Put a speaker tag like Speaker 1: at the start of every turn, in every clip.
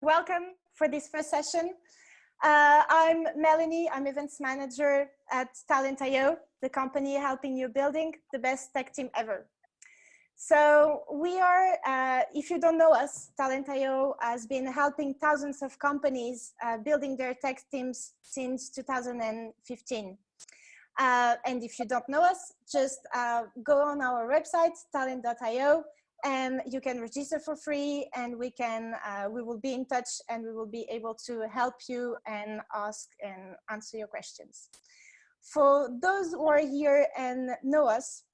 Speaker 1: Welcome for this first session. I'm Melanie, I'm events manager at talent.io, the company helping you building the best tech team ever. So we are, if you don't know us, talent.io has been helping thousands of companies building their tech teams since 2015. And if you don't know us, just go on our website, talent.io, and you can register for free, and we will be in touch, and we will be able to help you and ask and answer your questions. For those who are here and know us,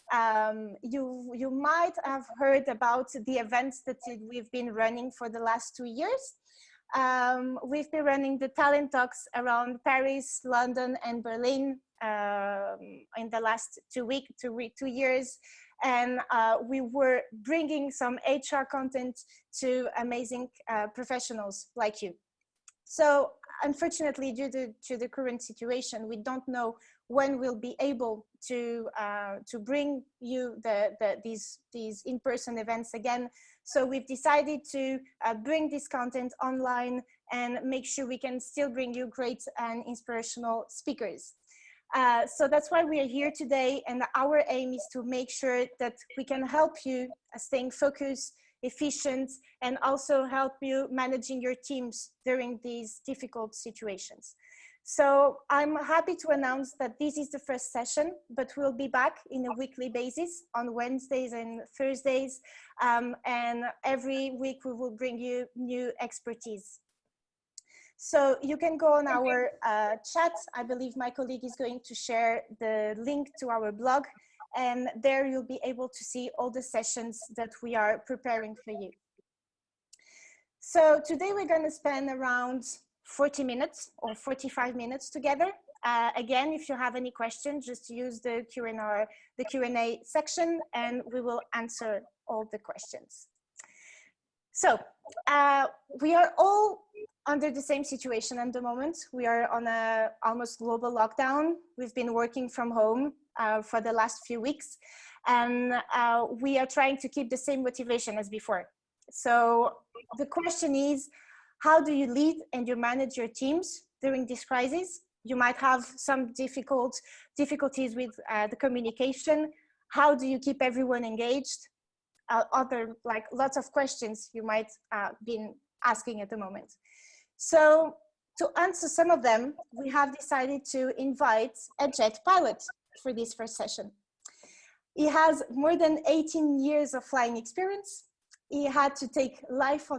Speaker 1: you might have heard about the events that we've been running for the last 2 years. We've been running the talent talks around Paris, London, and Berlin in the last 2 years. And we were bringing some HR content to amazing professionals like you. So unfortunately, due to the current situation, we don't know when we'll be able to bring you these in-person events again. So we've decided to bring this content online and make sure we can still bring you great and inspirational speakers. So that's why we are here today, and our aim is to make sure that we can help you staying focused, efficient, and also help you managing your teams during these difficult situations. So I'm happy to announce that this is the first session, but we'll be back in a weekly basis on Wednesdays and Thursdays, and every week we will bring you new expertise. So you can go on our chat. I believe my colleague is going to share the link to our blog, and there you'll be able to see all the sessions that we are preparing for you. So today we're going to spend around 40 minutes or 45 minutes together. Again, if you have any questions, just use the Q&A section, and we will answer all the questions. So we are all under the same situation at the moment. We are on a almost global lockdown. We've been working from home for the last few weeks, and we are trying to keep the same motivation as before. So the question is, how do you lead and you manage your teams during this crisis? You might have some difficulties with the communication. How do you keep everyone engaged? Lots of questions you might been asking at the moment. So to answer some of them, we have decided to invite a jet pilot for this first session. He has more than 18 years of flying experience. He had to take life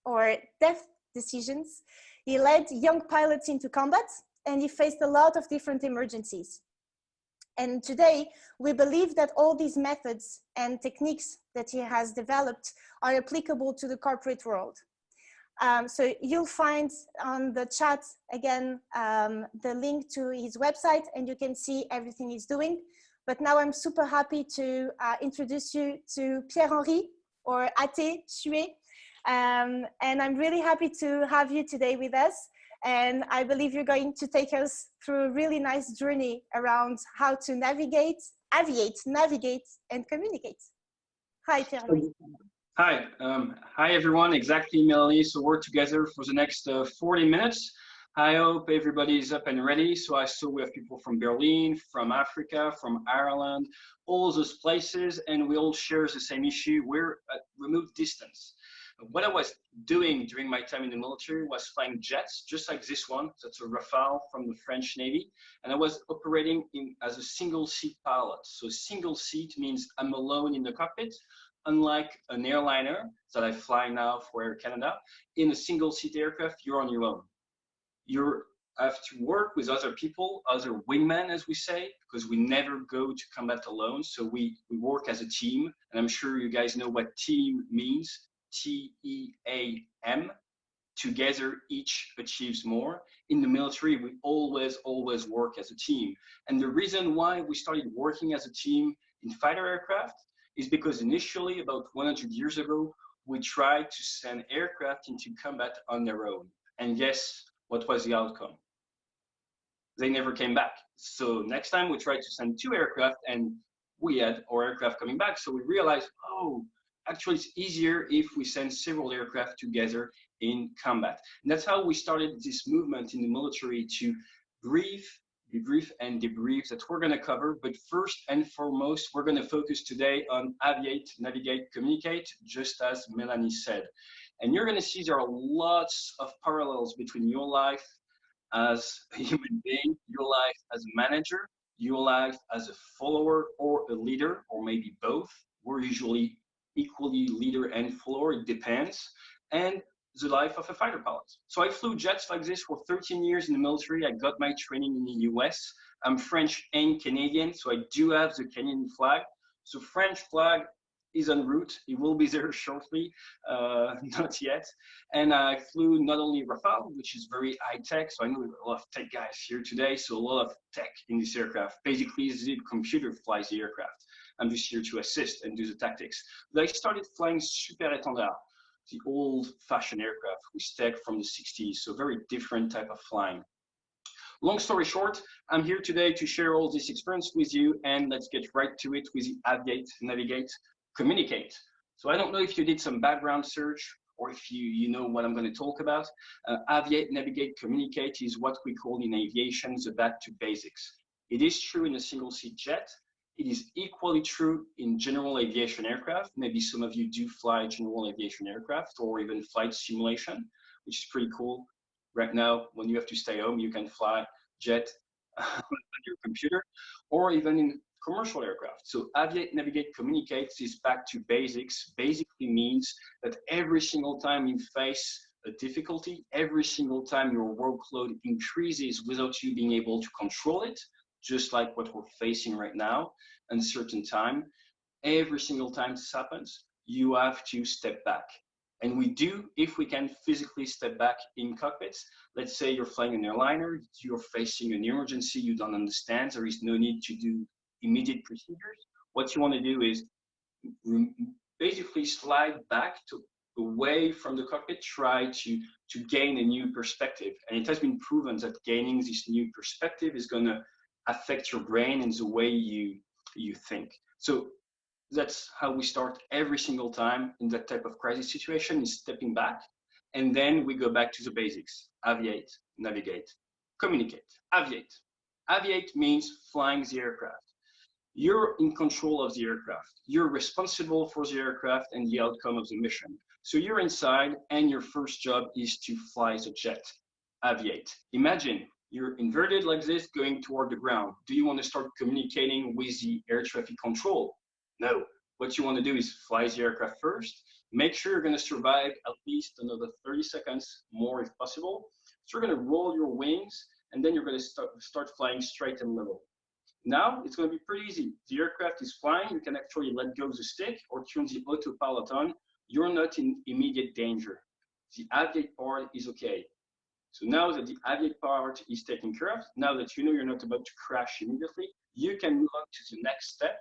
Speaker 1: or death decisions. He led young pilots into combat, and he faced a lot of different emergencies. And today, we believe that all these methods and techniques that he has developed are applicable to the corporate world. So you'll find on the chat, again, the link to his website, and you can see everything he's doing. But now I'm super happy to introduce you to Pierre-Henri, or Chuet. And I'm really happy to have you today with us. And I believe you're going to take us through a really nice journey around how to navigate, aviate, navigate, and communicate. Hi, Pierre-Henri.
Speaker 2: Hi, hi everyone, exactly Melanie. So we're together for the next 40 minutes. I hope everybody's up and ready. So I saw we have people from Berlin, from Africa, from Ireland, all those places, and we all share the same issue. We're at remote distance. What I was doing during my time in the military was flying jets, just like this one. That's a Rafale from the French Navy. And I was operating as a single seat pilot. So single seat means I'm alone in the cockpit. Unlike an airliner that I fly now for Air Canada, in a single seat aircraft, you're on your own. You have to work with other people, other wingmen, as we say, because we never go to combat alone. So we work as a team. And I'm sure you guys know what team means. T-E-A-M. Together, each achieves more. In the military, we always work as a team. And the reason why we started working as a team in fighter aircraft is because initially, about 100 years ago, we tried to send aircraft into combat on their own. And guess what was the outcome? They never came back. So next time we tried to send 2 aircraft, and we had our aircraft coming back. So we realized, oh, actually it's easier if we send several aircraft together in combat. And that's how we started this movement in the military to brief, debrief, and debrief that we're going to cover. But first and foremost, we're going to focus today on aviate, navigate, communicate, just as Melanie said. And you're going to see there are lots of parallels between your life as a human being, your life as a manager, your life as a follower or a leader, or maybe both. We're usually equally leader and follower, it depends. And the life of a fighter pilot. So I flew jets like this for 13 years in the military. I got my training in the US. I'm French and Canadian, so I do have the Canadian flag. So French flag is en route. It will be there shortly, not yet. And I flew not only Rafale, which is very high tech. So I know a lot of tech guys here today. So a lot of tech in this aircraft. Basically, the computer flies the aircraft. I'm just here to assist and do the tactics. But I started flying Super Étendard, the old-fashioned aircraft with tech from the 60s. So very different type of flying. Long story short, I'm here today to share all this experience with you, and let's get right to it with the aviate, navigate, communicate. So I don't know if you did some background search or if you know what I'm going to talk about. Aviate, navigate, communicate is what we call in aviation the back to basics. It is true in a single-seat jet. It is equally true in general aviation aircraft. Maybe some of you do fly general aviation aircraft or even flight simulation, which is pretty cool. Right now, when you have to stay home, you can fly jet on your computer, or even in commercial aircraft. So aviate, navigate, communicate is back to basics. Basically means that every single time you face a difficulty, every single time your workload increases without you being able to control it, just like what we're facing right now, uncertain time, every single time this happens, you have to step back. And we do, if we can, physically step back in cockpits. Let's say you're flying an airliner, you're facing an emergency you don't understand, there is no need to do immediate procedures. What you want to do is basically slide back away from the cockpit, try to gain a new perspective. And it has been proven that gaining this new perspective is going to affect your brain and the way you think. So that's how we start every single time in that type of crisis situation, is stepping back. And then we go back to the basics: aviate, navigate, communicate. Aviate. Aviate means flying the aircraft. You're in control of the aircraft. You're responsible for the aircraft and the outcome of the mission. So you're inside and your first job is to fly the jet. Aviate. Imagine you're inverted like this, going toward the ground. Do you want to start communicating with the air traffic control? No. What you want to do is fly the aircraft first. Make sure you're going to survive at least another 30 seconds more if possible. So you're going to roll your wings, and then you're going to start flying straight and level. Now it's going to be pretty easy. The aircraft is flying. You can actually let go of the stick or turn the autopilot on. You're not in immediate danger. The aviate part is okay. So now that the aviate part is taken care of, now that you know you're not about to crash immediately, you can move on to the next step.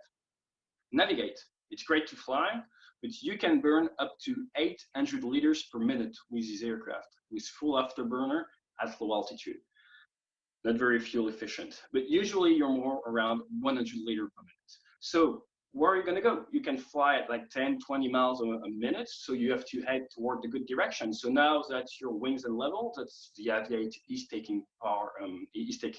Speaker 2: Navigate. It's great to fly, but you can burn up to 800 liters per minute with this aircraft, with full afterburner at low altitude. Not very fuel efficient, but usually you're more around 100 liters per minute. So where are you going to go? You can fly at like 10, 20 miles a minute, so you have to head toward the good direction. So now that your wings are level, that the aviate is taking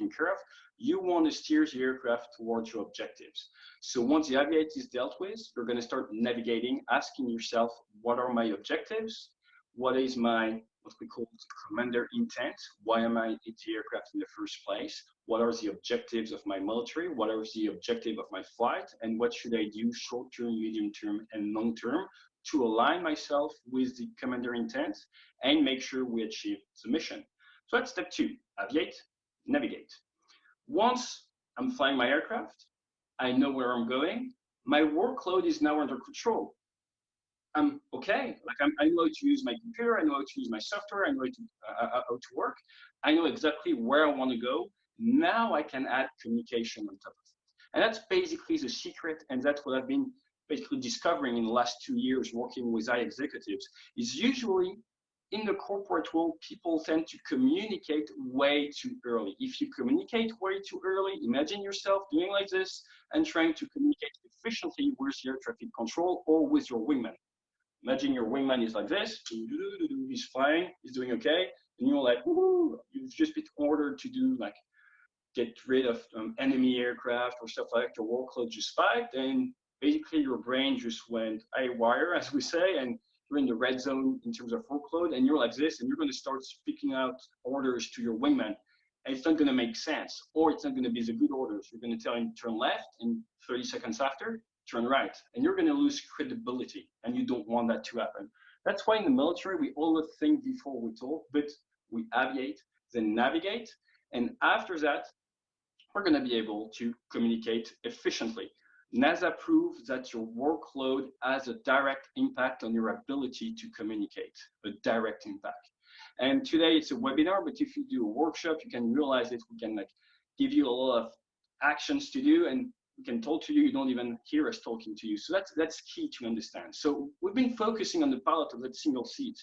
Speaker 2: care of, you want to steer the aircraft towards your objectives. So once the aviate is dealt with, you're going to start navigating, asking yourself, what are my objectives? What is my, what we call commander intent? Why am I in the aircraft in the first place? What are the objectives of my military? What are the objectives of my flight? And what should I do short term, medium term, and long term to align myself with the commander intent and make sure we achieve the mission? So that's step 2, aviate, navigate. Once I'm flying my aircraft, I know where I'm going. My workload is now under control. I'm okay. Like I know how to use my computer. I know how to use my software. I know how to work. I know exactly where I want to go. Now I can add communication on top of it. And that's basically the secret. And that's what I've been basically discovering in the last 2 years working with high executives, is usually in the corporate world, people tend to communicate way too early. If you communicate way too early, imagine yourself doing like this and trying to communicate efficiently with your traffic control or with your wingman. Imagine your wingman is like this, he's flying, he's doing okay, and you're like, woohoo, you've just been ordered to do like, get rid of enemy aircraft or stuff like that, your workload just spiked, and basically your brain just went haywire, as we say, and you're in the red zone in terms of workload, and you're like this, and you're going to start speaking out orders to your wingman, and it's not going to make sense, or it's not going to be the good orders. You're going to tell him turn left, and 30 seconds after, turn right, and you're going to lose credibility, and you don't want that to happen. That's why in the military, we always think before we talk, but we aviate, then navigate, and after that, we're going to be able to communicate efficiently. NASA proves that your workload has a direct impact on your ability to communicate, a direct impact. And today it's a webinar, but if you do a workshop, you can realize it. We can like give you a lot of actions to do, and we can talk to you. You don't even hear us talking to you. So that's key to understand. So we've been focusing on the pilot of that single seat.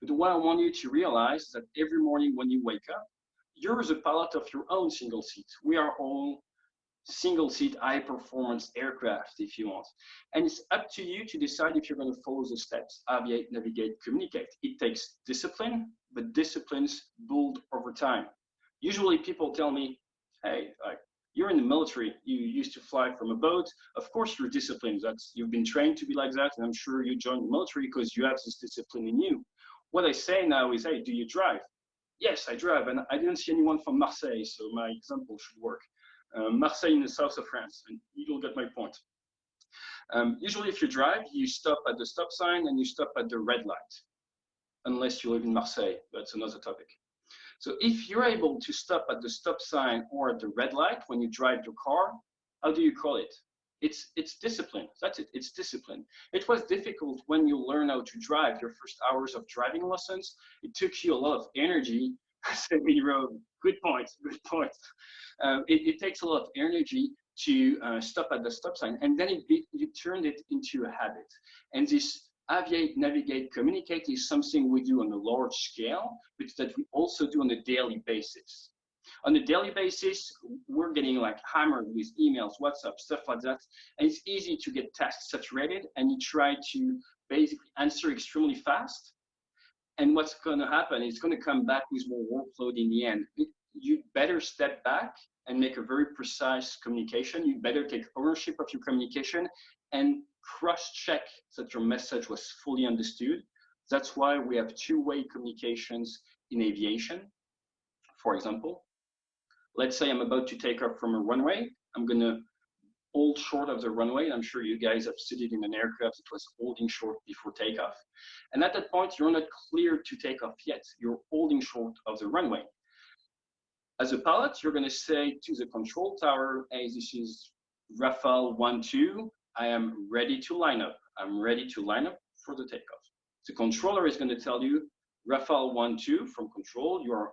Speaker 2: But what I want you to realize is that every morning when you wake up, you're the pilot of your own single seat. We are all single seat high performance aircraft, if you want. And it's up to you to decide if you're going to follow the steps: aviate, navigate, communicate. It takes discipline, but disciplines build over time. Usually people tell me, hey, you're in the military, you used to fly from a boat, of course you're disciplined, you've been trained to be like that, and I'm sure you joined the military because you have this discipline in you. What I say now is, hey, do you drive? Yes, I drive, and I didn't see anyone from Marseille, so my example should work. Marseille in the south of France, and you'll get my point. Usually if you drive, you stop at the stop sign and you stop at the red light, unless you live in Marseille. That's another topic. So if you're able to stop at the stop sign or at the red light when you drive your car, how do you call it? It's discipline. That's it. It's discipline. It was difficult when you learn how to drive, your first hours of driving lessons. It took you a lot of energy. Good point. Good point. It takes a lot of energy to stop at the stop sign, and then you turned it into a habit. And this aviate, navigate, communicate is something we do on a large scale, but that we also do on a daily basis. On a daily basis, we're getting like hammered with emails, WhatsApp, stuff like that. And it's easy to get task saturated, and you try to basically answer extremely fast. And what's going to happen is it's going to come back with more workload in the end. You better step back and make a very precise communication. You better take ownership of your communication and cross-check that your message was fully understood. That's why we have two-way communications in aviation. For example, let's say I'm about to take off from a runway. I'm going to hold short of the runway. I'm sure you guys have studied in an aircraft that was holding short before takeoff. And at that point, you're not clear to take off yet. You're holding short of the runway. As a pilot, you're going to say to the control tower, hey, this is Rafale 1-2. I am ready to line up. I'm ready to line up for the takeoff. The controller is going to tell you, Rafale 1-2 from control, you're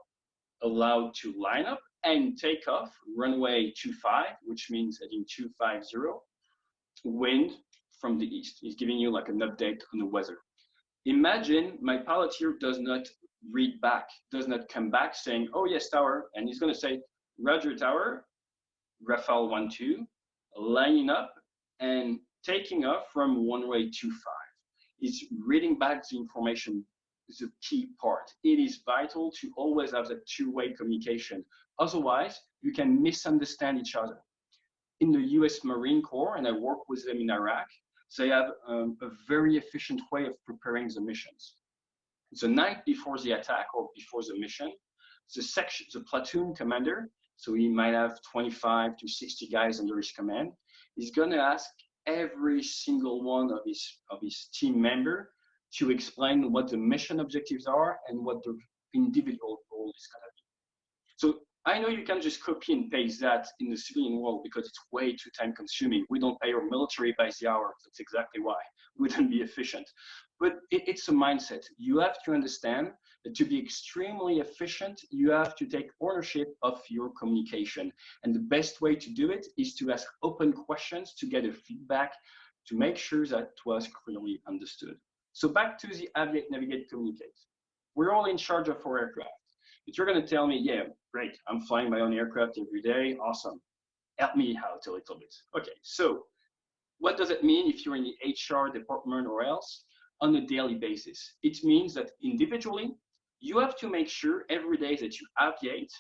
Speaker 2: allowed to line up and take off runway 25, which means heading 250, wind from the east. He's giving you like an update on the weather. Imagine my pilot here does not read back, does not come back saying, oh yes, tower, and he's going to say, Roger, tower, Rafale 1-2, lining up and taking off from runway 25. He's reading back the information is a key part. It is vital to always have that two-way communication. Otherwise, you can misunderstand each other. In the US Marine Corps, and I work with them in Iraq, they have a very efficient way of preparing the missions. The night before the attack or before the mission, the platoon commander, so he might have 25 to 60 guys under his command, is going to ask every single one of his team member to explain what the mission objectives are and what the individual role is going to be. So I know you can just copy and paste that in the civilian world because it's way too time consuming. We don't pay our military by the hour. That's exactly why. We wouldn't be efficient. But it's a mindset. You have to understand that to be extremely efficient, you have to take ownership of your communication. And the best way to do it is to ask open questions to get a feedback to make sure that it was clearly understood. So back to the aviate, navigate, communicate. We're all in charge of our aircraft. But you're going to tell me, yeah, great, I'm flying my own aircraft every day, awesome. Help me out a little bit. Okay, so what does it mean if you're in the HR department or else? on a daily basis. It means that individually, you have to make sure every day that you aviate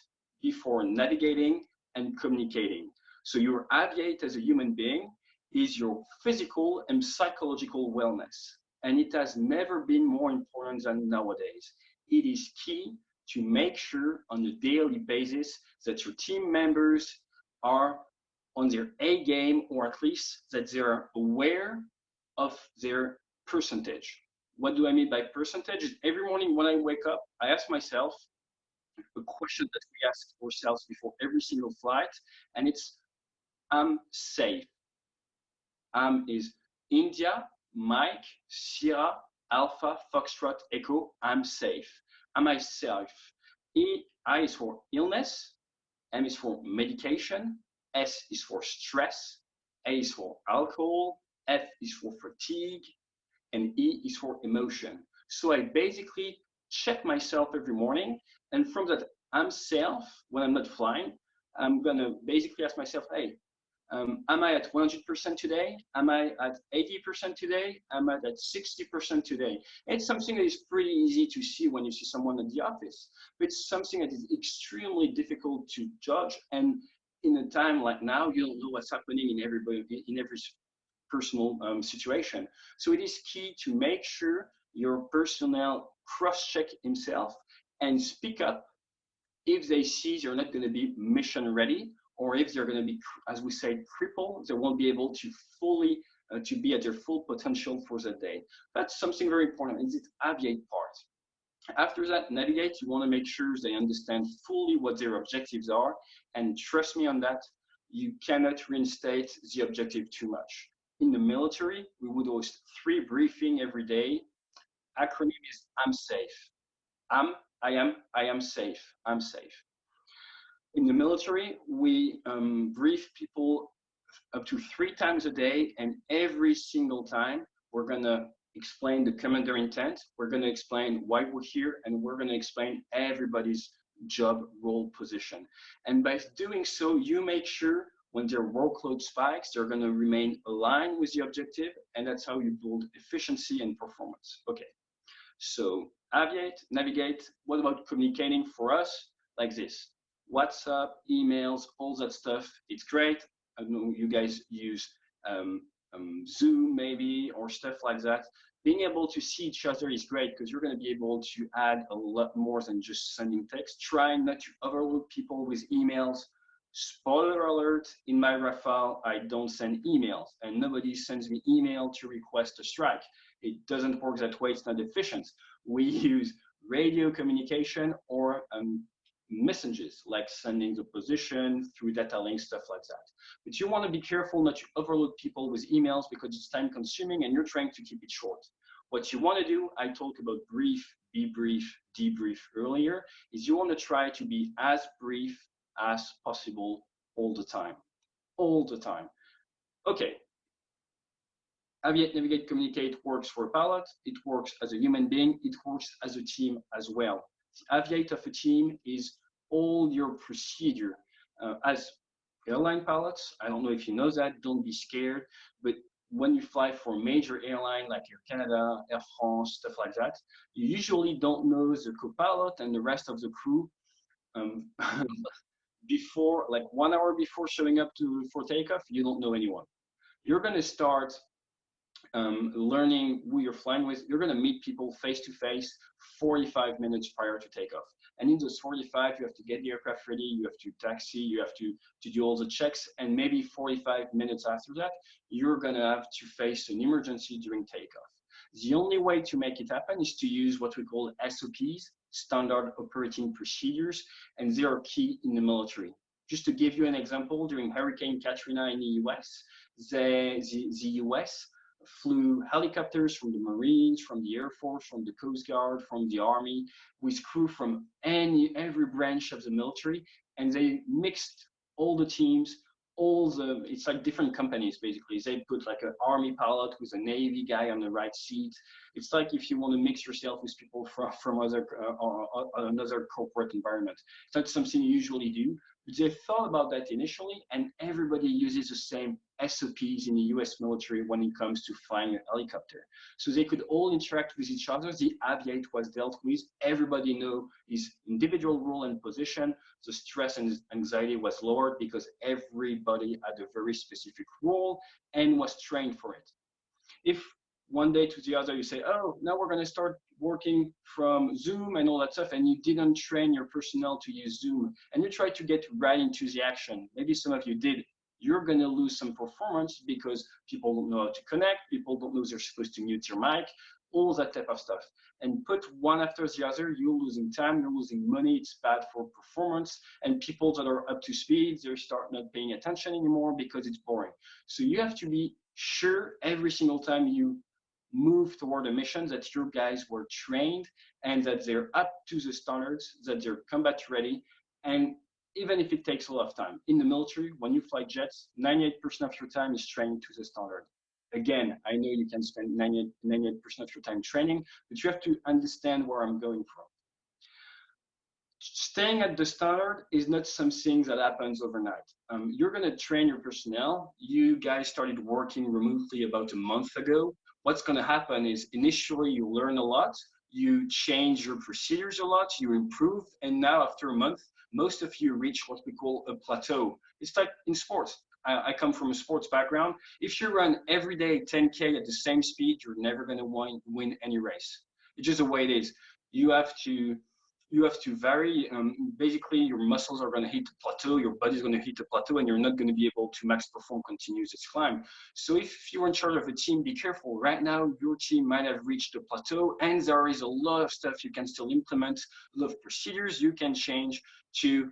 Speaker 2: before navigating and communicating. So your aviate as a human being is your physical and psychological wellness. And it has never been more important than nowadays. It is key to make sure on a daily basis that your team members are on their A game, or at least that they are aware of their percentage. What do I mean by percentage? Every morning when I wake up, I ask myself a question that we ask ourselves before every single flight, and it's, I'm safe. Is India, Mike, Sierra, Alpha, Foxtrot, Echo, I'm safe. Am I safe? I is for illness, M is for medication, S is for stress, A is for alcohol, F is for fatigue, and E is for emotion. So I basically check myself every morning, and from that I'm safe when I'm not flying, I'm gonna basically ask myself, hey, am I at 100% today? Am I at 80% today? Am I at 60% today? It's something that is pretty easy to see when you see someone at the office, but it's something that is extremely difficult to judge. And in a time like now, you don't know what's happening in every personal situation. So it is key to make sure your personnel cross-check himself and speak up if they see you're not going to be mission ready, or if they're going to be, as we say, crippled, they won't be able to fully, to be at their full potential for that day. That's something very important, is the aviate part. After that, navigate, you want to make sure they understand fully what their objectives are, and trust me on that, you cannot reinstate the objective too much. In the military, we would host 3 briefings every day. Acronym is I'm safe. I am safe, I'm safe. In the military, we brief people up to 3 times a day, and every single time we're gonna explain the commander intent, we're gonna explain why we're here, and we're gonna explain everybody's job, role, position. And by doing so, you make sure when their workload spikes, they're gonna remain aligned with the objective, and that's how you build efficiency and performance. Okay, so aviate, navigate. What about communicating for us? Like this. WhatsApp, emails, all that stuff. It's great. I know you guys use Zoom maybe, or stuff like that. Being able to see each other is great because you're going to be able to add a lot more than just sending text. Try not to overload people with emails. Spoiler alert, in my Rafale, I don't send emails, and nobody sends me email to request a strike. It doesn't work that way. It's not efficient. We use radio communication or messages, like sending the position through data links, stuff like that. But you want to be careful not to overload people with emails because it's time consuming and you're trying to keep it short. What you want to do, I talked about brief, be brief, debrief earlier, is you want to try to be as brief as possible all the time. All the time. Okay. Aviate, navigate, communicate works for a pilot. It works as a human being. It works as a team as well. The aviate of a team is all your procedure. As airline pilots, I don't know if you know that, don't be scared, but when you fly for a major airline like Air Canada, Air France, stuff like that, you usually don't know the co-pilot and the rest of the crew before, like 1 hour before showing up for takeoff, you don't know anyone. You're going to start learning who you're flying with. You're going to meet people face to face 45 minutes prior to takeoff. And in those 45, you have to get the aircraft ready, you have to taxi, you have to do all the checks, and maybe 45 minutes after that, you're going to have to face an emergency during takeoff. The only way to make it happen is to use what we call SOPs, standard operating procedures, and they are key in the military. Just to give you an example, during Hurricane Katrina in the US, the US flew helicopters from the Marines, from the Air Force, from the Coast Guard, from the Army, with crew from every branch of the military, and they mixed all the teams, it's like different companies basically. They put like an Army pilot with a Navy guy on the right seat. It's like if you want to mix yourself with people from another corporate environment. It's not something you usually do, but they thought about that initially, and everybody uses the same SOPs in the US military when it comes to flying a helicopter. So they could all interact with each other. The Aviate was dealt with. Everybody knew his individual role and position. The stress and anxiety was lowered because everybody had a very specific role and was trained for it. If one day to the other you say, oh, now we're going to start working from Zoom and all that stuff, and you didn't train your personnel to use Zoom, and you try to get right into the action, maybe some of you did, you're going to lose some performance because people don't know how to connect, people don't know they're supposed to mute your mic, all that type of stuff. And put one after the other, you're losing time, you're losing money, it's bad for performance, and people that are up to speed, they start not paying attention anymore because it's boring. So you have to be sure every single time you move toward a mission that your guys were trained and that they're up to the standards, that they're combat ready. And even if it takes a lot of time, in the military, when you fly jets, 98% of your time is trained to the standard. Again, I know you can spend 98% of your time training, but you have to understand where I'm going from. Staying at the standard is not something that happens overnight. You're going to train your personnel. You guys started working remotely about a month ago. What's going to happen is initially you learn a lot, you change your procedures a lot, you improve, and now after a month, most of you reach what we call a plateau. It's like in sports. I come from a sports background. If you run every day 10K at the same speed, you're never going to win any race. It's just the way it is. You have to vary. Basically, your muscles are going to hit the plateau, your body's going to hit the plateau, and you're not going to be able to max perform continuous climb. So if you're in charge of a team, be careful. Right now, your team might have reached the plateau, and there is a lot of stuff you can still implement, a lot of procedures you can change to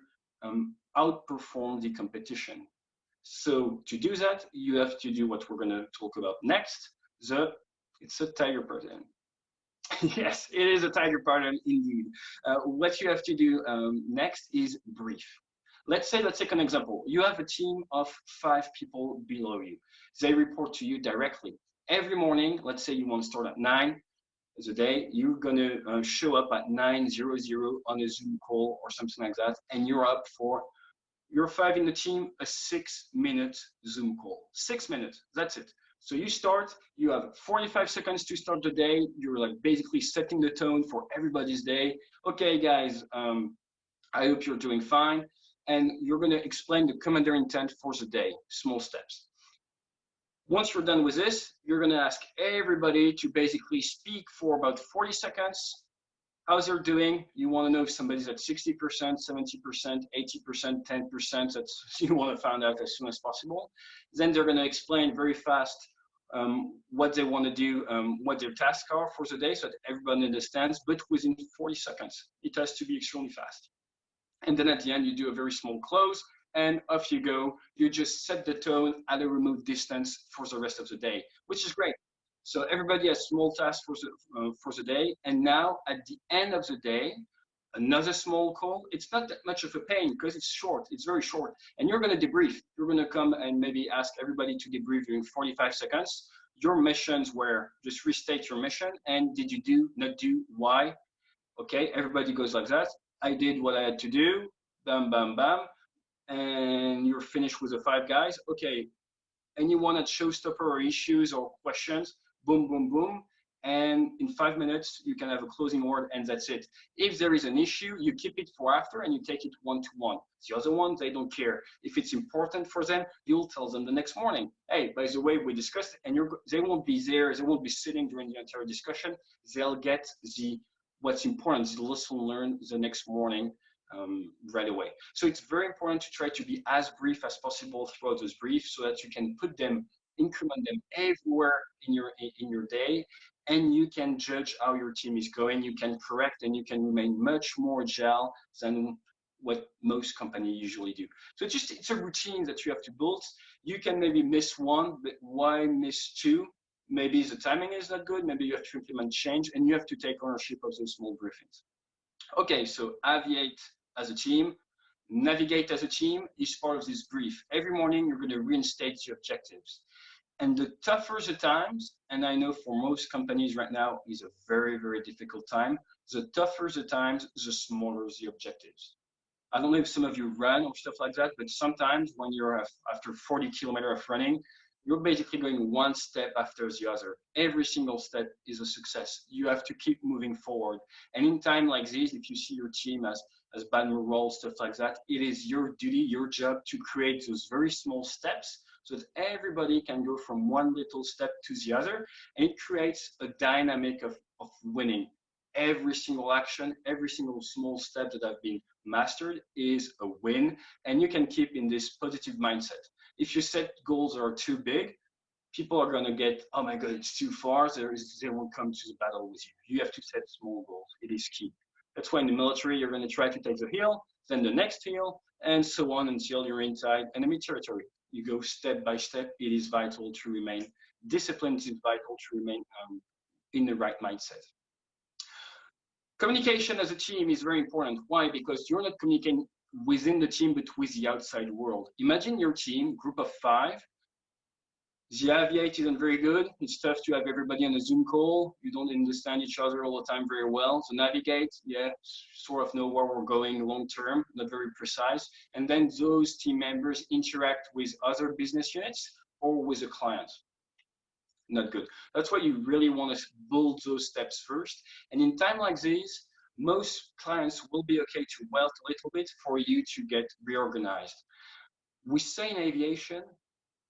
Speaker 2: outperform the competition. So to do that, you have to do what we're going to talk about next. It's a tiger pattern. Yes, it is a tiger pattern indeed. What you have to do next is brief. Let's take an example. You have a team of 5 people below you. They report to you directly. Every morning, let's say you want to start at 9 the day, you're going to show up at 9:00 on a Zoom call or something like that, and you're up for, you're 5 in the team, a 6-minute Zoom call. 6 minutes, that's it. So you start, you have 45 seconds to start the day. You're like basically setting the tone for everybody's day. Okay, guys, I hope you're doing fine. And you're going to explain the commander intent for the day, small steps. Once you're done with this, you're going to ask everybody to basically speak for about 40 seconds. How's they're doing? You want to know if somebody's at 60%, 70%, 80%, 10%. That's you want to find out as soon as possible. Then they're going to explain very fast what they want to do, what their tasks are for the day, so that everybody understands, but within 40 seconds. It has to be extremely fast. And then at the end, you do a very small close, and off you go. You just set the tone at a remote distance for the rest of the day, which is great. So everybody has small tasks for the day. And now at the end of the day, another small call. It's not that much of a pain because it's short. It's very short. And you're going to debrief. You're going to come and maybe ask everybody to debrief during 45 seconds. Your missions were, just restate your mission. And did you do, not do, why? Okay, everybody goes like that. I did what I had to do. Bam, bam, bam. And you're finished with the 5 guys. Okay, anyone at showstopper or issues or questions? Boom, boom, boom. And in 5 minutes, you can have a closing word, and that's it. If there is an issue, you keep it for after, and you take it one-to-one. The other ones, they don't care. If it's important for them, you'll tell them the next morning. Hey, by the way, we discussed it, and they won't be there. They won't be sitting during the entire discussion. They'll get what's important, the lesson learned the next morning right away. So it's very important to try to be as brief as possible throughout those briefs so that you can put them, increment them everywhere in your day, and you can judge how your team is going. You can correct, and you can remain much more agile than what most companies usually do. So it's a routine that you have to build. You can maybe miss one, but why miss 2? Maybe the timing is not good. Maybe you have to implement change, and you have to take ownership of those small briefings. Okay, so Aviate as a team, navigate as a team is part of this brief. Every morning, you're going to reinstate the objectives. And the tougher the times, and I know for most companies right now is a very, very difficult time, the tougher the times, the smaller the objectives. I don't know if some of you run or stuff like that, but sometimes when you're after 40 kilometers of running, you're basically going one step after the other. Every single step is a success. You have to keep moving forward. And in time like this, if you see your team as bad morale, stuff like that, it is your duty, your job to create those very small steps so that everybody can go from one little step to the other. And it creates a dynamic of winning. Every single action, every single small step that have been mastered is a win. And you can keep in this positive mindset. If you set goals that are too big, people are going to get, oh my God, it's too far. They won't come to the battle with you. You have to set small goals. It is key. That's why in the military, you're going to try to take the hill, then the next hill, and so on until you're inside enemy territory. You go step by step. It is vital to remain disciplined. It is vital to remain in the right mindset. Communication as a team is very important. Why? Because you're not communicating within the team, but with the outside world. Imagine your team, group of 5. The Aviate isn't very good. It's tough to have everybody on a Zoom call. You don't understand each other all the time very well. So navigate, yeah, sort of know where we're going long term, not very precise. And then those team members interact with other business units or with a client. Not good. That's why you really want to build those steps first. And in time like this, most clients will be okay to wait a little bit for you to get reorganized. We say in aviation,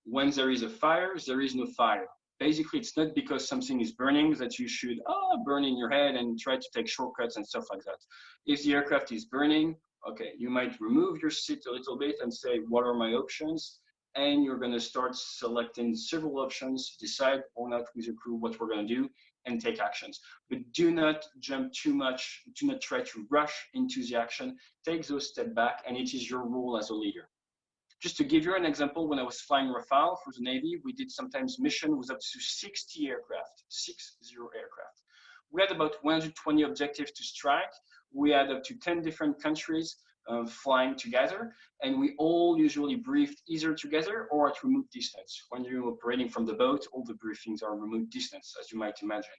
Speaker 2: when there is a fire, there is no fire. Basically, it's not because something is burning that you should burn in your head and try to take shortcuts and stuff like that. If the aircraft is burning, okay, you might remove your seat a little bit and say, what are my options? And you're going to start selecting several options, decide or not with your crew what we're going to do, and take actions. But do not jump too much, do not try to rush into the action. Take those steps back, and it is your role as a leader. Just to give you an example, when I was flying Rafale for the Navy, we did sometimes mission with up to 60 aircraft, 60 aircraft. We had about 120 objectives to strike. We had up to 10 different countries flying together, and we all usually briefed either together or at remote distance. When you're operating from the boat, all the briefings are remote distance, as you might imagine.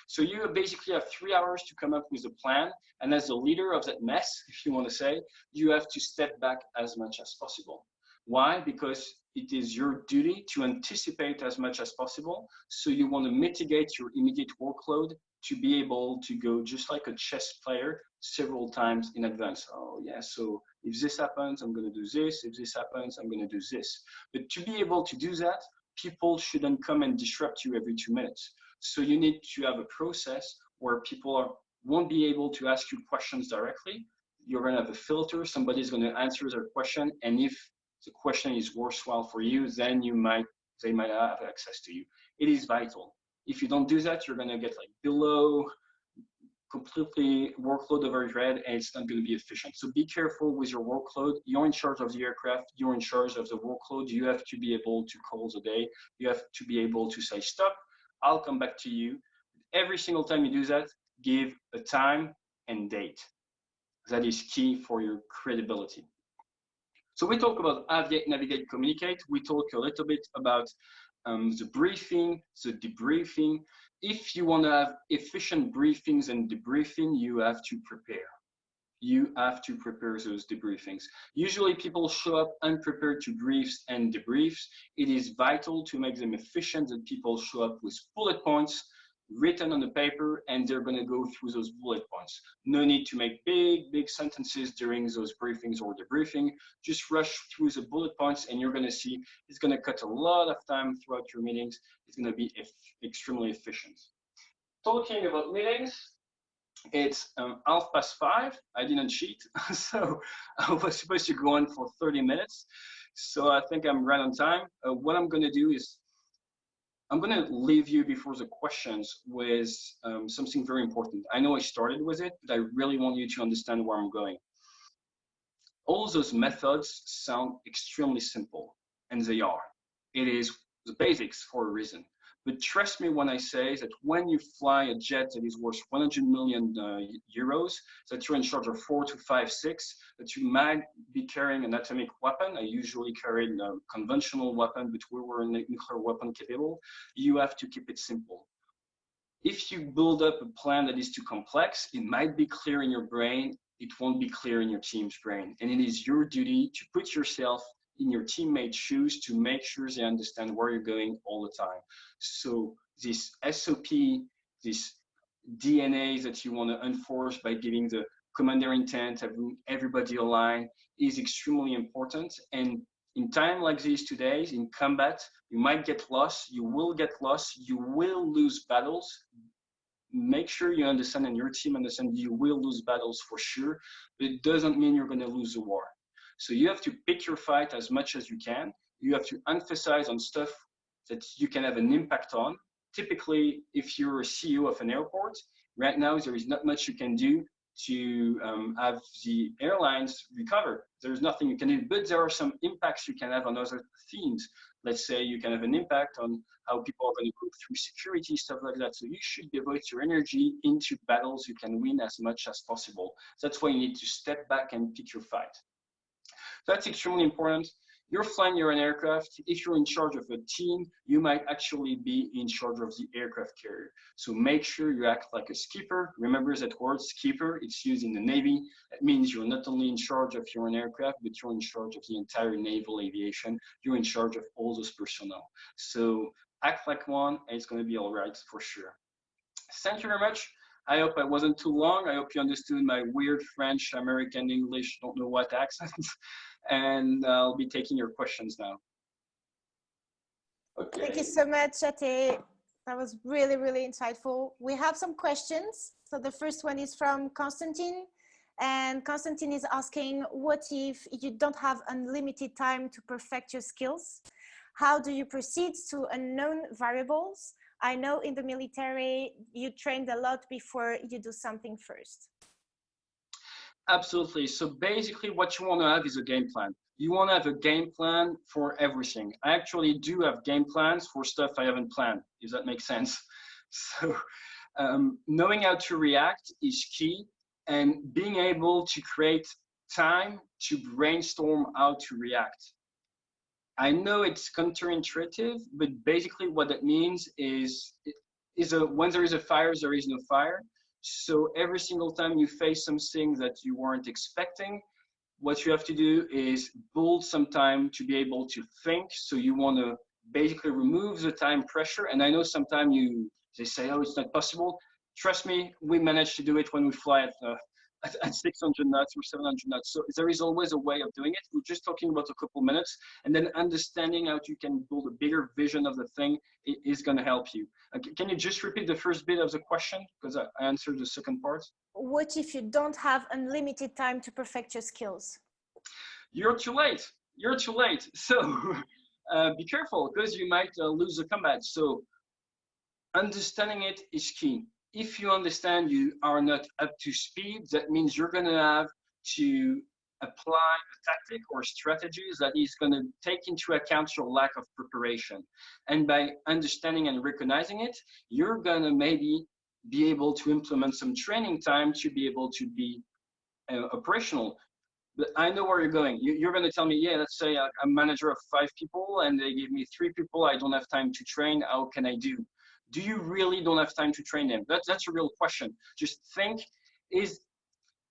Speaker 2: So you basically have 3 hours to come up with a plan, and as the leader of that mess, if you want to say, you have to step back as much as possible. Why? Because it is your duty to anticipate as much as possible. So you want to mitigate your immediate workload to be able to go just like a chess player several times in advance. Oh yeah, so if this happens, I'm going to do this. If this happens, I'm going to do this. But to be able to do that, people shouldn't come and disrupt you every 2 minutes. So you need to have a process where people won't be able to ask you questions directly. You're going to have a filter. Somebody's going to answer their question. And if the question is worthwhile for you, then they might have access to you. It is vital. If you don't do that, you're going to get like below completely workload over your head, and it's not going to be efficient. So be careful with your workload. You're in charge of the aircraft. You're in charge of the workload. You have to be able to call the day. You have to be able to say, stop, I'll come back to you. Every single time you do that, give a time and date. That is key for your credibility. So we talk about aviate, navigate, communicate. We talk a little bit about the briefing, the debriefing. If you want to have efficient briefings and debriefing, you have to prepare. You have to prepare those debriefings. Usually people show up unprepared to briefs and debriefs. It is vital to make them efficient that people show up with bullet points written on the paper, and they're going to go through those bullet points. No need to make big sentences during those briefings or debriefing. Just rush through the bullet points, and you're going to see it's going to cut a lot of time throughout your meetings. It's going to be extremely efficient. Talking about meetings, it's 5:30. I didn't cheat, so I was supposed to go on for 30 minutes. So I think I'm right on time. What I'm going to do is I'm going to leave you before the questions with something very important. I know I started with it, but I really want you to understand where I'm going. All those methods sound extremely simple, and they are. It is the basics for a reason. But trust me when I say that when you fly a jet that is worth 100 million euros, that you're in charge of 4 to 5, 6, that you might be carrying an atomic weapon. I usually carried a conventional weapon, but we were nuclear weapon capable. You have to keep it simple. If you build up a plan that is too complex, it might be clear in your brain, it won't be clear in your team's brain. And it is your duty to put yourself in your teammates' shoes to make sure they understand where you're going all the time. So this SOP, this DNA that you want to enforce by giving the commander intent, having everybody aligned, is extremely important. And in time like this today, in combat, you might get lost, you will get lost, you will lose battles. Make sure you understand and your team understand you will lose battles for sure, but it doesn't mean you're going to lose the war. So you have to pick your fight as much as you can. You have to emphasize on stuff that you can have an impact on. Typically, if you're a CEO of an airport, right now there is not much you can do to have the airlines recover. There's nothing you can do, but there are some impacts you can have on other themes. Let's say you can have an impact on how people are going to go through security, stuff like that. So you should devote your energy into battles you can win as much as possible. That's why you need to step back and pick your fight. That's extremely important. You're flying your own aircraft. If you're in charge of a team, you might actually be in charge of the aircraft carrier. So make sure you act like a skipper. Remember that word skipper, it's used in the Navy. It means you're not only in charge of your own aircraft, but you're in charge of the entire naval aviation. You're in charge of all those personnel. So act like one, and it's going to be all right for sure. Thank you very much. I hope I wasn't too long. I hope you understood my weird French, American, English, don't know what accent. And I'll be taking your questions now. Okay.
Speaker 1: Thank you so much, Chate. That was really, really insightful. We have some questions. So the first one is from Constantine. And Constantine is asking, what if you don't have unlimited time to perfect your skills? How do you proceed to unknown variables? I know in the military, you trained a lot before you do something first.
Speaker 2: Absolutely. So basically what you want to have is a game plan. You want to have a game plan for everything. I actually do have game plans for stuff I haven't planned, if that makes sense. So knowing how to react is key, and being able to create time to brainstorm how to react. I know it's counterintuitive, but basically what that means is when there is a fire, there is no fire. So every single time you face something that you weren't expecting, what you have to do is build some time to be able to think. So you want to basically remove the time pressure. And I know sometimes they say, oh, it's not possible. Trust me, we managed to do it when we fly at 600 knots or 700 knots. So there is always a way of doing it. We're just talking about a couple minutes, and then understanding how you can build a bigger vision of the thing is going to help you. Can you just repeat the first bit of the question? Because I answered the second part.
Speaker 1: What if you don't have unlimited time to perfect your skills?
Speaker 2: You're too late. You're too late. So be careful, because you might lose the combat. So understanding it is key. If you understand you are not up to speed, that means you're going to have to apply a tactic or strategies that is going to take into account your lack of preparation. And by understanding and recognizing it, you're going to maybe be able to implement some training time to be able to be operational. But I know where you're going. You're going to tell me, yeah, let's say I'm a manager of 5 people and they give me 3 people. I don't have time to train. How can I do? Do you really don't have time to train them? That's a real question. Just think, is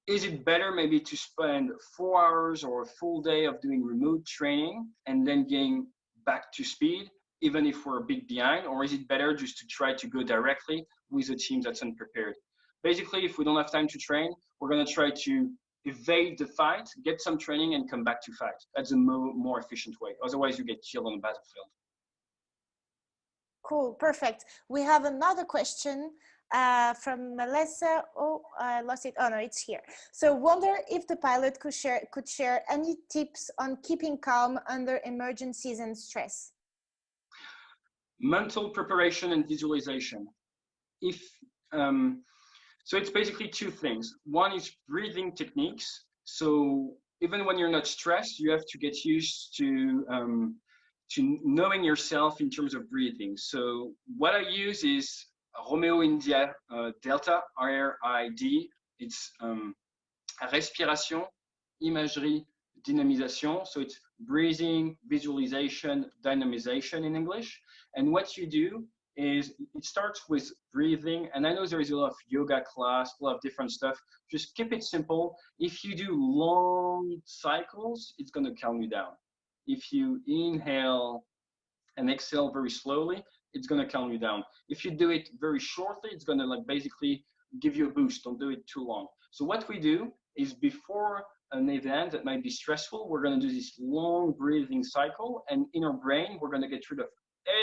Speaker 2: it better maybe to spend 4 hours or a full day of doing remote training and then getting back to speed, even if we're a bit behind? Or is it better just to try to go directly with a team that's unprepared? Basically, if we don't have time to train, we're going to try to evade the fight, get some training, and come back to fight. That's a more efficient way. Otherwise, you get killed on the battlefield.
Speaker 1: Cool, perfect. We have another question from Melissa. Oh, I lost it. Oh no, it's here. So, wonder if the pilot could share any tips on keeping calm under emergencies and stress.
Speaker 2: Mental preparation and visualization. So it's basically 2 things. One is breathing techniques. So even when you're not stressed, you have to get used to knowing yourself in terms of breathing. So what I use is Romeo India Delta, RID. It's respiration, imagerie, dynamisation. So it's breathing, visualization, dynamization in English. And what you do is it starts with breathing. And I know there is a lot of yoga class, a lot of different stuff. Just keep it simple. If you do long cycles, it's going to calm you down. If you inhale and exhale very slowly, it's going to calm you down. If you do it very shortly, it's going to like basically give you a boost. Don't do it too long. So what we do is before an event that might be stressful, we're going to do this long breathing cycle, and in our brain, we're going to get rid of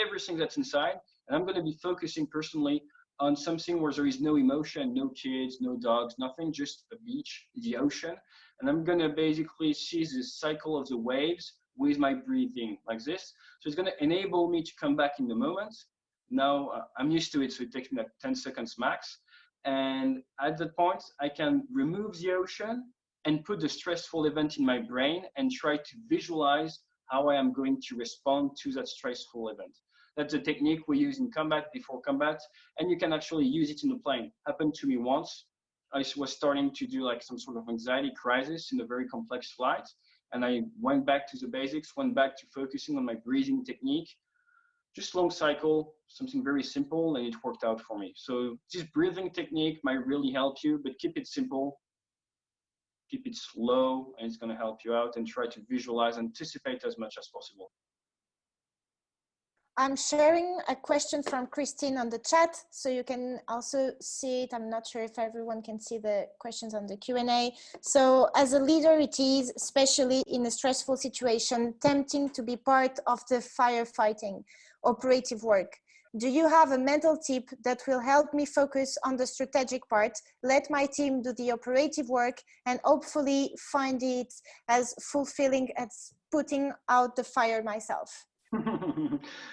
Speaker 2: everything that's inside. And I'm going to be focusing personally on something where there is no emotion, no kids, no dogs, nothing, just a beach, the ocean. And I'm going to basically see this cycle of the waves with my breathing like this. So it's going to enable me to come back in the moment. Now I'm used to it, so it takes me like 10 seconds max. And at that point, I can remove the ocean and put the stressful event in my brain and try to visualize how I am going to respond to that stressful event. That's a technique we use in combat, before combat, and you can actually use it in the plane. Happened to me once. I was starting to do like some sort of anxiety crisis in a very complex flight, and I went back to the basics, went back to focusing on my breathing technique, just long cycle, something very simple, and it worked out for me. So this breathing technique might really help you, but keep it simple, keep it slow, and it's going to help you out, and try to visualize, anticipate as much as possible.
Speaker 1: I'm sharing a question from Christine on the chat, so you can also see it. I'm not sure if everyone can see the questions on the Q&A. So as a leader, it is, especially in a stressful situation, tempting to be part of the firefighting operative work. Do you have a mental tip that will help me focus on the strategic part, let my team do the operative work, and hopefully find it as fulfilling as putting out the fire myself?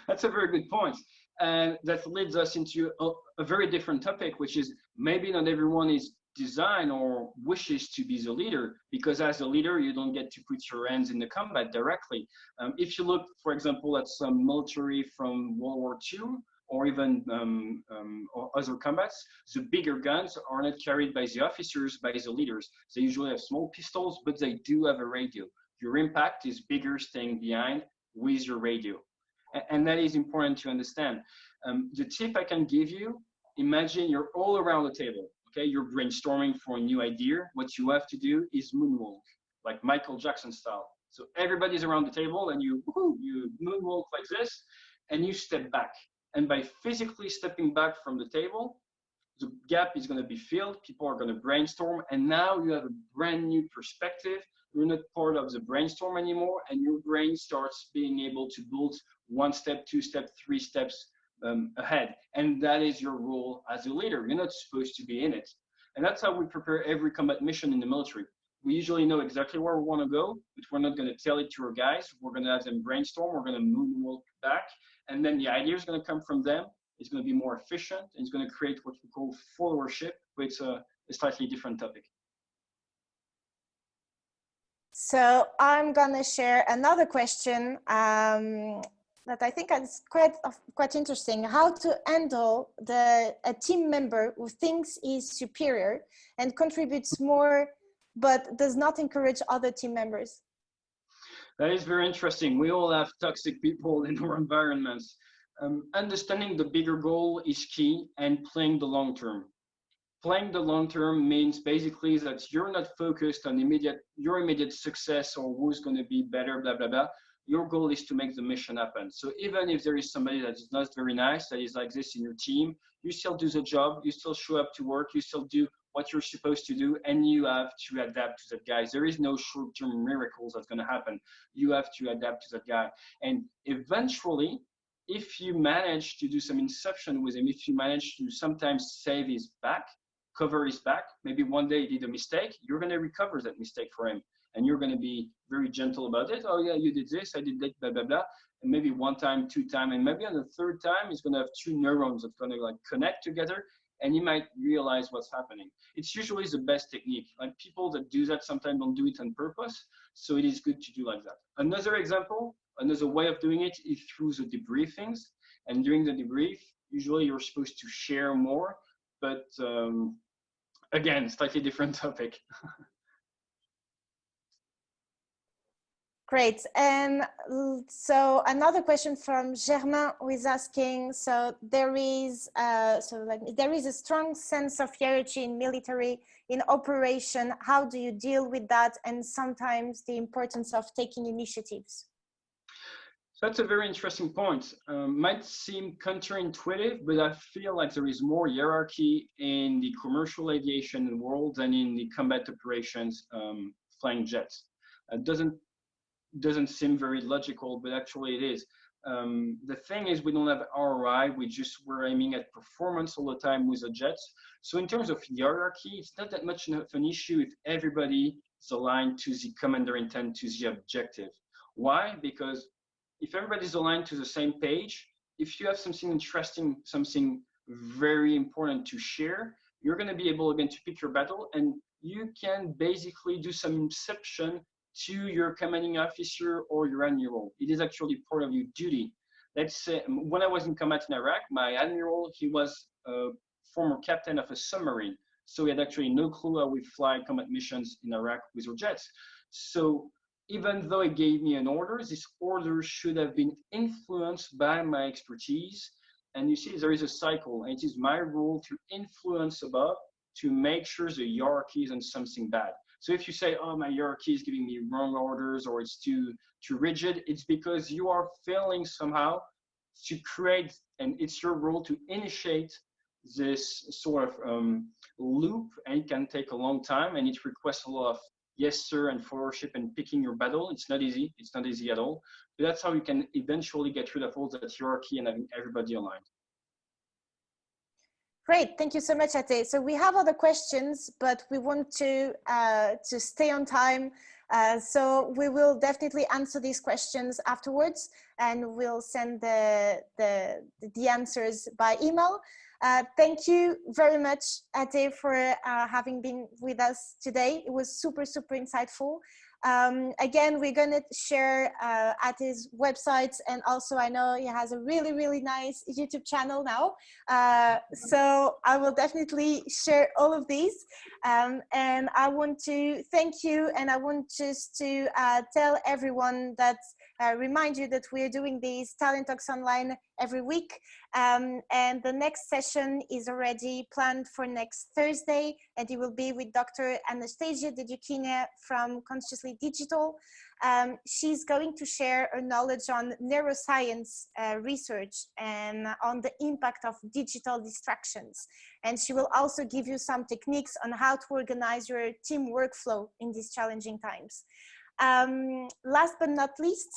Speaker 2: That's a very good point. And that leads us into a very different topic, which is maybe not everyone is designed or wishes to be the leader, because as a leader, you don't get to put your hands in the combat directly. If you look, for example, at some military from World War II, or even or other combats, the bigger guns are not carried by the officers, by the leaders. They usually have small pistols, but they do have a radio. Your impact is bigger staying behind with your radio. And that is important to understand. The tip I can give you, imagine you're all around the table, okay? You're brainstorming for a new idea. What you have to do is moonwalk, like Michael Jackson style. So everybody's around the table and you moonwalk like this, and you step back. And by physically stepping back from the table, the gap is going to be filled, people are going to brainstorm, and now you have a brand new perspective. You're not part of the brainstorm anymore, and your brain starts being able to build one step, two steps, three steps ahead. And that is your role as a leader. You're not supposed to be in it. And that's how we prepare every combat mission in the military. We usually know exactly where we want to go, but we're not going to tell it to our guys. We're going to have them brainstorm. We're going to moonwalk back, and then the idea is going to come from them. It's going to be more efficient, and it's going to create what we call followership, but it's a slightly different topic.
Speaker 1: So I'm going to share another question that I think is quite interesting. How to handle a team member who thinks he's superior and contributes more, but does not encourage other team members?
Speaker 2: That is very interesting. We all have toxic people in our environments. Understanding the bigger goal is key, and playing the long term. Playing the long term means basically that you're not focused on your immediate success or who's going to be better, blah, blah, blah. Your goal is to make the mission happen. So even if there is somebody that is not very nice, that is like this in your team, you still do the job, you still show up to work, you still do what you're supposed to do, and you have to adapt to that guy. There is no short-term miracles that's going to happen. You have to adapt to that guy. And eventually, if you manage to do some inception with him, if you manage to sometimes save his back, cover his back, maybe one day he did a mistake, you're going to recover that mistake for him. And you're going to be very gentle about it. Oh yeah, you did this, I did that, blah, blah, blah. And maybe one time, two times, and maybe on the third time, he's going to have two neurons that's going to like connect together, and you might realize what's happening. It's usually the best technique. Like people that do that sometimes don't do it on purpose. So it is good to do like that. Another example, another way of doing it is through the debriefings. And during the debrief, usually you're supposed to share more, but again, slightly different topic.
Speaker 1: Great. And so another question from Germain, who is asking, so there is a strong sense of hierarchy in military, in operation. How do you deal with that? And sometimes the importance of taking initiatives.
Speaker 2: So that's a very interesting point. Might seem counterintuitive, but I feel like there is more hierarchy in the commercial aviation world than in the combat operations flying jets. It doesn't seem very logical, but actually it is. The thing is, we don't have ROI. We're aiming at performance all the time with the jets. So in terms of hierarchy, it's not that much of an issue if everybody is aligned to the commander intent, to the objective. Why? Because if everybody's aligned to the same page, if you have something interesting, something very important to share, you're going to be able again to pick your battle, and you can basically do some inception to your commanding officer or your admiral. It is actually part of your duty. Let's say when I was in combat in Iraq, my admiral, he was a former captain of a submarine. So he had actually no clue how we fly combat missions in Iraq with our jets. So even though he gave me an order, this order should have been influenced by my expertise. And you see, there is a cycle, and it is my role to influence above to make sure the hierarchy isn't something bad. So if you say, oh, my hierarchy is giving me wrong orders or it's too rigid, it's because you are failing somehow to create, and it's your role to initiate this sort of loop, and it can take a long time, and it requests a lot of yes sir and followership and picking your battle. It's not easy at all, but that's how you can eventually get rid of all that hierarchy and having everybody aligned.
Speaker 1: Great, thank you so much, Ate. So we have other questions, but we want to stay on time. So we will definitely answer these questions afterwards, and we'll send the answers by email. Thank you very much, Ate, for having been with us today. It was super, super insightful. Again, we're going to share Ate's website, and also I know he has a really, really nice YouTube channel now. So I will definitely share all of these. And I want to thank you, and I want just to tell everyone that remind you that we're doing these Talent Talks online every week. And the next session is already planned for next Thursday, and it will be with Dr. Anastasia Deduchina from Consciously Digital. She's going to share her knowledge on neuroscience research and on the impact of digital distractions. And she will also give you some techniques on how to organize your team workflow in these challenging times. Last but not least,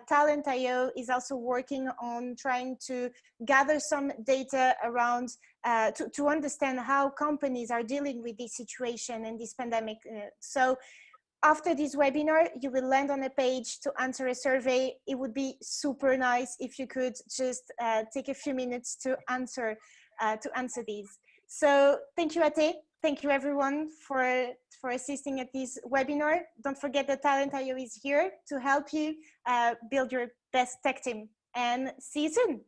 Speaker 1: talent.io is also working on trying to gather some data around to understand how companies are dealing with this situation and this pandemic. So after this webinar, you will land on a page to answer a survey. It would be super nice if you could just take a few minutes to answer these. So thank you, Ate. Thank you, everyone, for assisting at this webinar. Don't forget that Talent.io is here to help you build your best tech team. And see you soon.